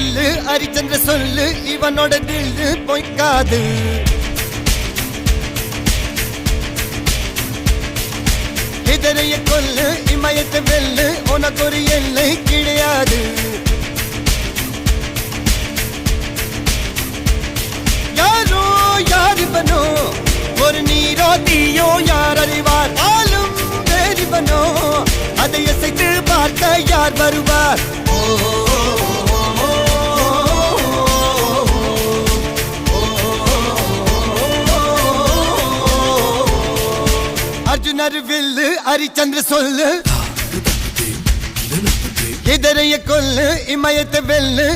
வில்லு ஹரிச்சந்திர சொல்லு இவனோட தில்லு பொய்க்காது இதரைய கொல்லு இமயத்தை வெல்லு உனக்கு ஒரு எல்லை கிடையாது யாரோ யார் இவனோ ஒரு நீரோ தீயோ யார் அறிவார் ஆளும் வேறிவனோ அதை அசைத்து பார்க்க யார் வருவார் அர்ஜுனர் வில்லு ஹரிச்சந்திர சொல்லு இதரைய கொல்லு இமயத்தை வெல்லு